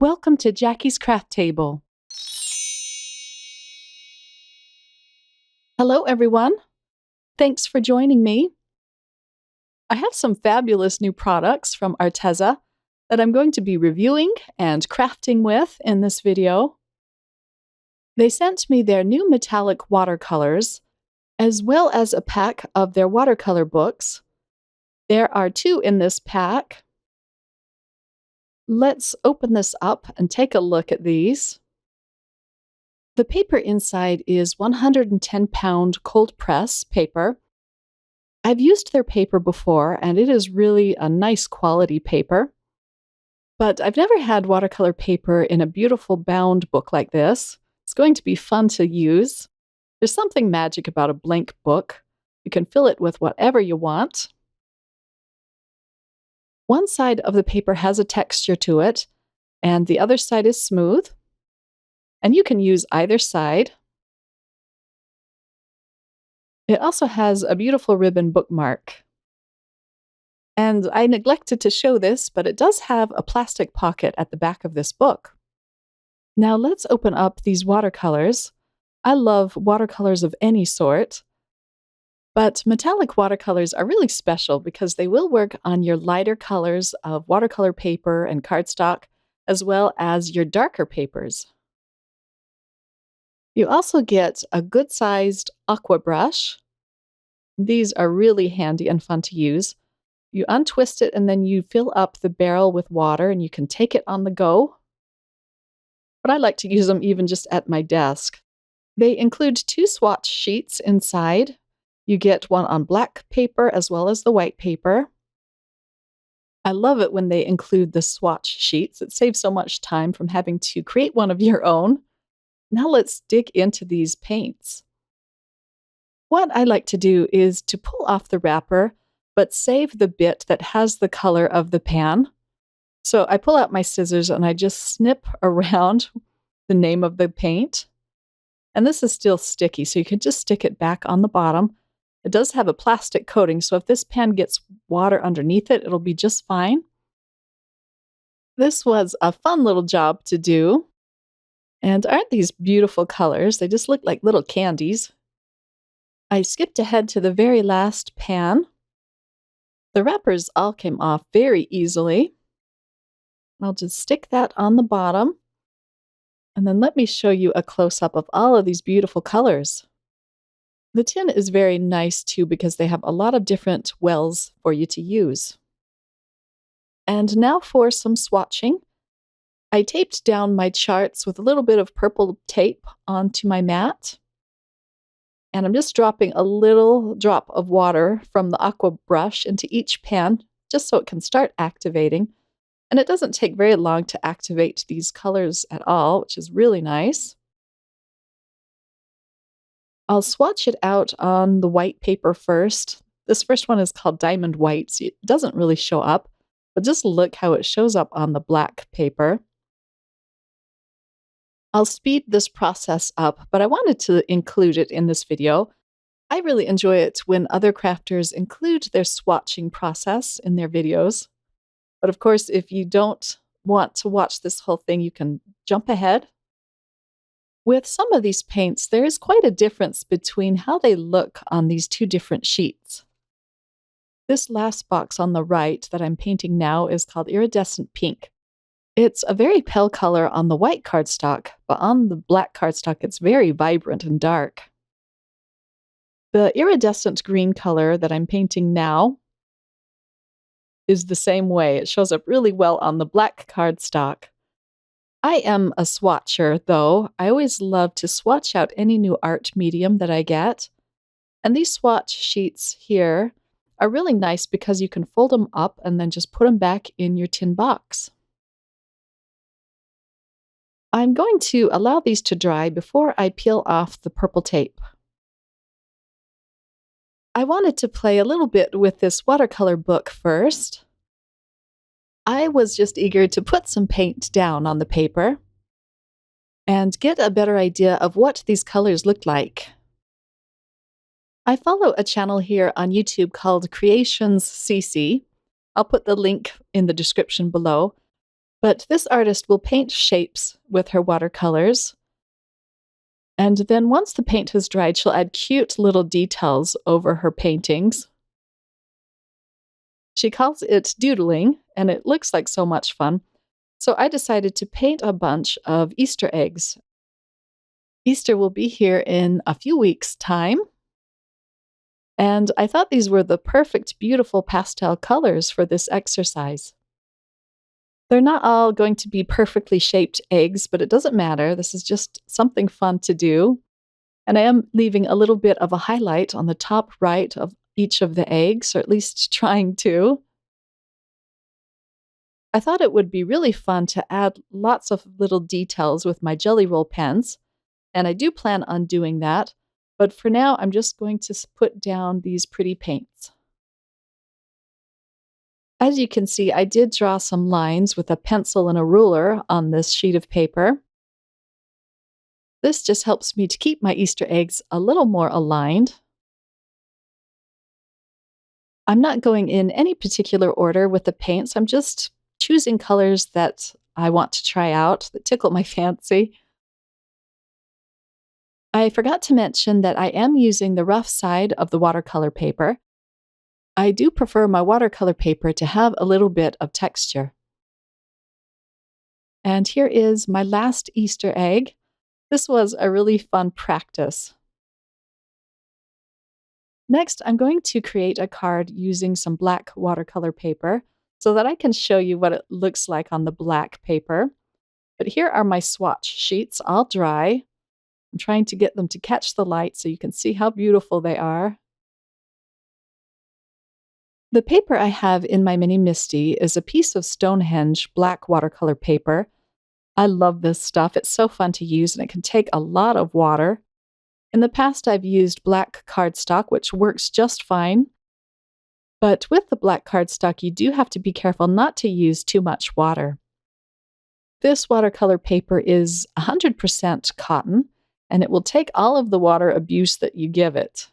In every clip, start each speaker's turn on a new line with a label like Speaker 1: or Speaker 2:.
Speaker 1: Welcome to Jackie's Craft Table. Hello, everyone. Thanks for joining me. I have some fabulous new products from Arteza that I'm going to be reviewing and crafting with in this video. They sent me their new metallic watercolors, as well as a pack of their watercolor books. There are 2 in this pack. Let's open this up and take a look at these. The paper inside is 110-pound cold press paper. I've used their paper before, and it is really a nice quality paper. But I've never had watercolor paper in a beautiful bound book like this. It's going to be fun to use. There's something magic about a blank book. You can fill it with whatever you want. One side of the paper has a texture to it, and the other side is smooth. And you can use either side. It also has a beautiful ribbon bookmark. And I neglected to show this, but it does have a plastic pocket at the back of this book. Now let's open up these watercolors. I love watercolors of any sort, but metallic watercolors are really special because they will work on your lighter colors of watercolor paper and cardstock, as well as your darker papers. You also get a good-sized aqua brush. These are really handy and fun to use. You untwist it and then you fill up the barrel with water and you can take it on the go. But I like to use them even just at my desk. They include 2 swatch sheets inside. You get one on black paper as well as the white paper. I love it when they include the swatch sheets. It saves so much time from having to create one of your own. Now let's dig into these paints. What I like to do is to pull off the wrapper, but save the bit that has the color of the pan. So I pull out my scissors and I just snip around the name of the paint. And this is still sticky, so you can just stick it back on the bottom. It does have a plastic coating, so if this pan gets water underneath it, it'll be just fine. This was a fun little job to do. And aren't these beautiful colors? They just look like little candies. I skipped ahead to the very last pan. The wrappers all came off very easily. I'll just stick that on the bottom. And then let me show you a close-up of all of these beautiful colors. The tin is very nice too because they have a lot of different wells for you to use. And now for some swatching. I taped down my charts with a little bit of purple tape onto my mat. And I'm just dropping a little drop of water from the aqua brush into each pan, just so it can start activating. And it doesn't take very long to activate these colors at all, which is really nice. I'll swatch it out on the white paper first. This first one is called Diamond White, so it doesn't really show up, but just look how it shows up on the black paper. I'll speed this process up, but I wanted to include it in this video. I really enjoy it when other crafters include their swatching process in their videos. But of course, if you don't want to watch this whole thing, you can jump ahead. With some of these paints, there is quite a difference between how they look on these 2 different sheets. This last box on the right that I'm painting now is called Iridescent Pink. It's a very pale color on the white cardstock, but on the black cardstock it's very vibrant and dark. The iridescent green color that I'm painting now is the same way. It shows up really well on the black cardstock. I am a swatcher, though. I always love to swatch out any new art medium that I get. And these swatch sheets here are really nice because you can fold them up and then just put them back in your tin box. I'm going to allow these to dry before I peel off the purple tape. I wanted to play a little bit with this watercolor book first. I was just eager to put some paint down on the paper and get a better idea of what these colors looked like. I follow a channel here on YouTube called Creations CC. I'll put the link in the description below. But this artist will paint shapes with her watercolors. And then once the paint has dried, she'll add cute little details over her paintings. She calls it doodling, and it looks like so much fun. So I decided to paint a bunch of Easter eggs. Easter will be here in a few weeks' time. And I thought these were the perfect, beautiful pastel colors for this exercise. They're not all going to be perfectly shaped eggs, but it doesn't matter. This is just something fun to do. And I am leaving a little bit of a highlight on the top right of each of the eggs, or at least trying to. I thought it would be really fun to add lots of little details with my Jelly Roll pens, and I do plan on doing that. But for now, I'm just going to put down these pretty paints. As you can see, I did draw some lines with a pencil and a ruler on this sheet of paper. This just helps me to keep my Easter eggs a little more aligned. I'm not going in any particular order with the paints. I'm just choosing colors that I want to try out, that tickle my fancy. I forgot to mention that I am using the rough side of the watercolor paper. I do prefer my watercolor paper to have a little bit of texture. And here is my last Easter egg. This was a really fun practice. Next, I'm going to create a card using some black watercolor paper so that I can show you what it looks like on the black paper. But here are my swatch sheets, all dry. I'm trying to get them to catch the light so you can see how beautiful they are. The paper I have in my mini MISTI is a piece of Stonehenge black watercolor paper. I love this stuff. It's so fun to use and it can take a lot of water. In the past, I've used black cardstock, which works just fine. But with the black cardstock, you do have to be careful not to use too much water. This watercolor paper is 100% cotton, and it will take all of the water abuse that you give it.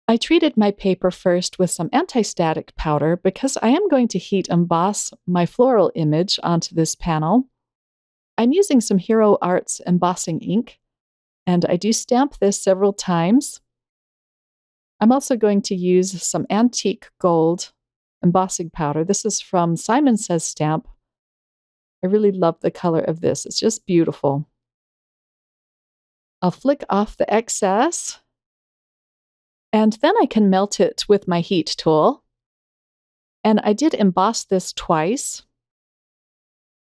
Speaker 1: I treated my paper first with some anti-static powder because I am going to heat emboss my floral image onto this panel. I'm using some Hero Arts embossing ink, and I do stamp this several times. I'm also going to use some antique gold embossing powder. This is from Simon Says Stamp. I really love the color of this. It's just beautiful. I'll flick off the excess, and then I can melt it with my heat tool. And I did emboss this twice.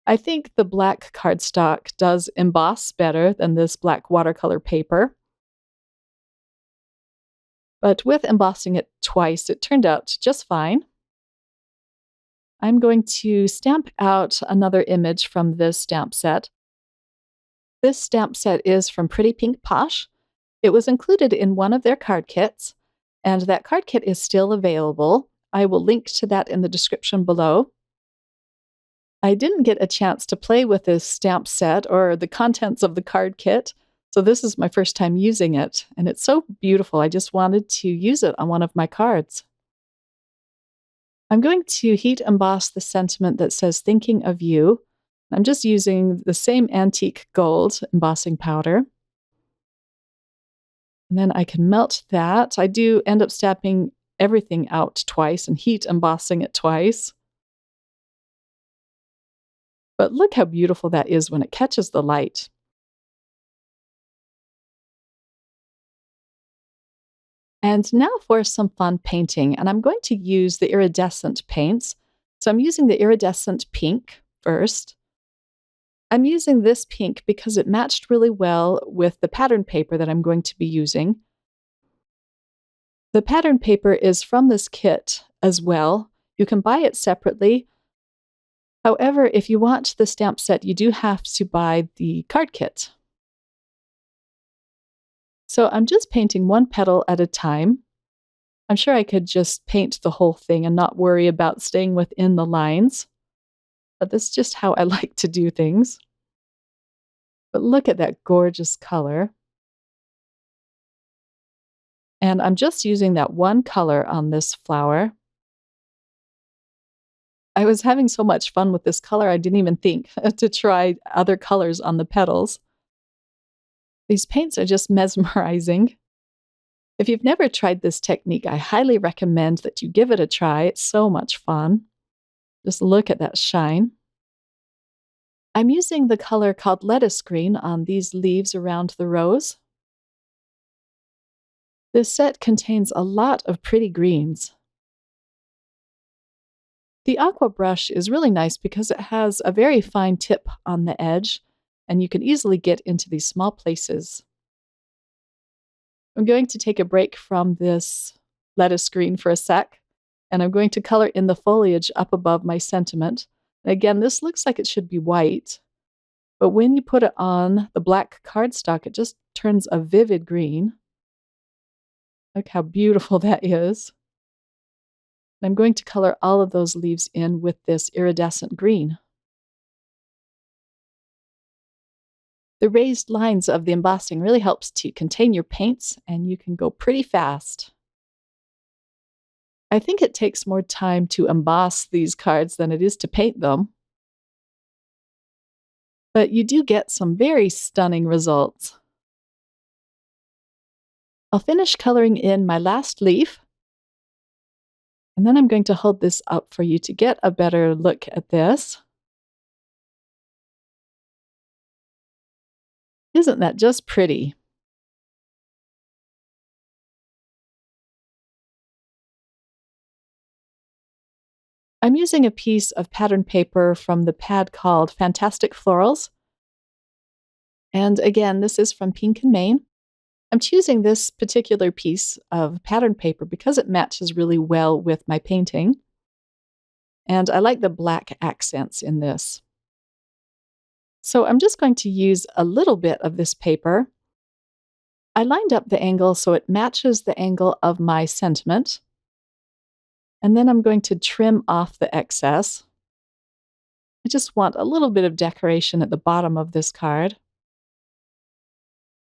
Speaker 1: I think the black cardstock does emboss better than this black watercolor paper. But with embossing it twice, it turned out just fine. I'm going to stamp out another image from this stamp set. This stamp set is from Pretty Pink Posh. It was included in one of their card kits, and that card kit is still available. I will link to that in the description below. I didn't get a chance to play with this stamp set or the contents of the card kit, so this is my first time using it, and it's so beautiful. I just wanted to use it on one of my cards. I'm going to heat emboss the sentiment that says "Thinking of You." I'm just using the same antique gold embossing powder. And then I can melt that. I do end up stamping everything out twice and heat embossing it twice. But look how beautiful that is when it catches the light. And now for some fun painting, and I'm going to use the iridescent paints. So I'm using the iridescent pink first. I'm using this pink because it matched really well with the pattern paper that I'm going to be using. The pattern paper is from this kit as well. You can buy it separately. However, if you want the stamp set, you do have to buy the card kit. So I'm just painting one petal at a time. I'm sure I could just paint the whole thing and not worry about staying within the lines. But that's just how I like to do things. But look at that gorgeous color. And I'm just using that one color on this flower. I was having so much fun with this color, I didn't even think to try other colors on the petals. These paints are just mesmerizing. If you've never tried this technique, I highly recommend that you give it a try. It's so much fun. Just look at that shine. I'm using the color called lettuce green on these leaves around the rose. This set contains a lot of pretty greens. The aqua brush is really nice because it has a very fine tip on the edge, and you can easily get into these small places. I'm going to take a break from this lettuce green for a sec, and I'm going to color in the foliage up above my sentiment. And again, this looks like it should be white, but when you put it on the black cardstock, it just turns a vivid green. Look how beautiful that is. And I'm going to color all of those leaves in with this iridescent green. The raised lines of the embossing really helps to contain your paints, and you can go pretty fast. I think it takes more time to emboss these cards than it is to paint them. But you do get some very stunning results. I'll finish coloring in my last leaf, and then I'm going to hold this up for you to get a better look at this. Isn't that just pretty? I'm using a piece of pattern paper from the pad called Fantastic Florals. And again, this is from Pink and Main. I'm choosing this particular piece of pattern paper because it matches really well with my painting. And I like the black accents in this. So I'm just going to use a little bit of this paper. I lined up the angle so it matches the angle of my sentiment. And then I'm going to trim off the excess. I just want a little bit of decoration at the bottom of this card.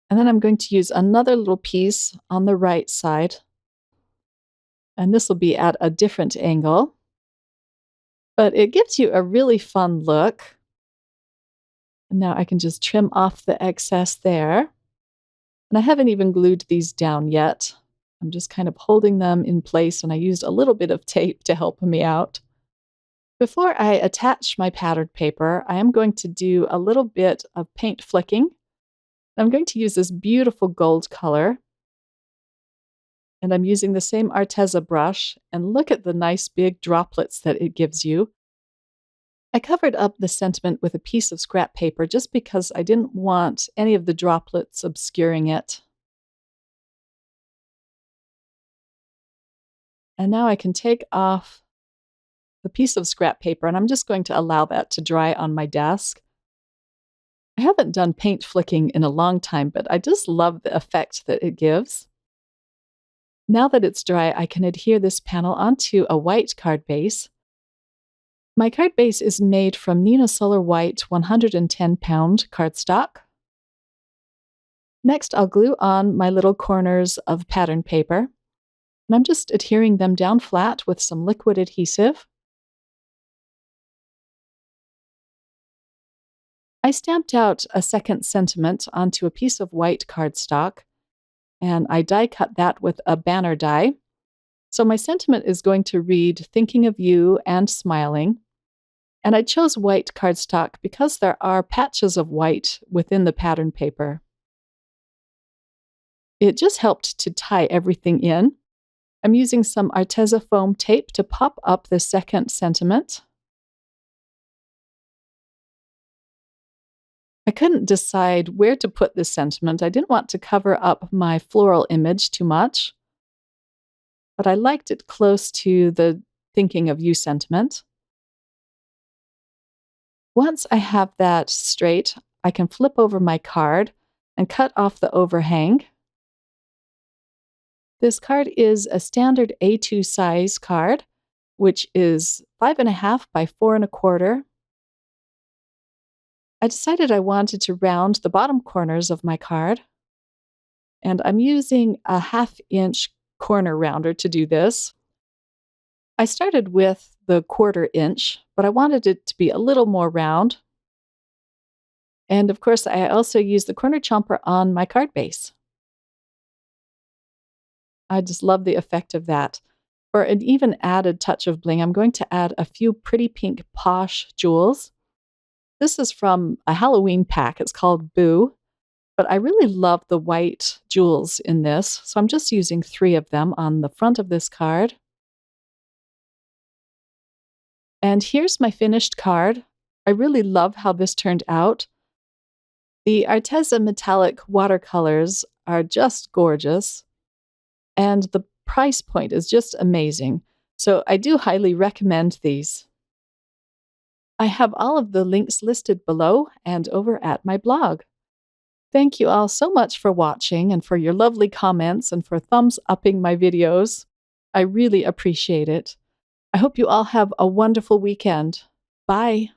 Speaker 1: And then I'm going to use another little piece on the right side. And this will be at a different angle. But it gives you a really fun look. And now I can just trim off the excess there. And I haven't even glued these down yet. I'm just kind of holding them in place, and I used a little bit of tape to help me out. Before I attach my patterned paper, I am going to do a little bit of paint flicking. I'm going to use this beautiful gold color. And I'm using the same Arteza brush, and look at the nice big droplets that it gives you. I covered up the sentiment with a piece of scrap paper just because I didn't want any of the droplets obscuring it. And now I can take off the piece of scrap paper, and I'm just going to allow that to dry on my desk. I haven't done paint flicking in a long time, but I just love the effect that it gives. Now that it's dry, I can adhere this panel onto a white card base. My card base is made from Nina Solar White 110-pound cardstock. Next, I'll glue on my little corners of pattern paper, and I'm just adhering them down flat with some liquid adhesive. I stamped out a second sentiment onto a piece of white cardstock, and I die cut that with a banner die. So my sentiment is going to read, "Thinking of you and smiling." And I chose white cardstock because there are patches of white within the pattern paper. It just helped to tie everything in. I'm using some Arteza foam tape to pop up the second sentiment. I couldn't decide where to put this sentiment. I didn't want to cover up my floral image too much, but I liked it close to the thinking of you sentiment. Once I have that straight, I can flip over my card and cut off the overhang. This card is a standard A2 size card, which is 5.5 by 4.25. I decided I wanted to round the bottom corners of my card, and I'm using a 1/2 inch corner rounder to do this. I started with the 1/4 inch, but I wanted it to be a little more round. And of course, I also used the corner chomper on my card base. I just love the effect of that. For an even added touch of bling, I'm going to add a few pretty pink Posh jewels. This is from a Halloween pack. It's called Boo, but I really love the white jewels in this, so I'm just using 3 of them on the front of this card. And here's my finished card. I really love how this turned out. The Arteza metallic watercolors are just gorgeous, and the price point is just amazing. So I do highly recommend these. I have all of the links listed below and over at my blog. Thank you all so much for watching and for your lovely comments and for thumbs upping my videos. I really appreciate it. I hope you all have a wonderful weekend. Bye.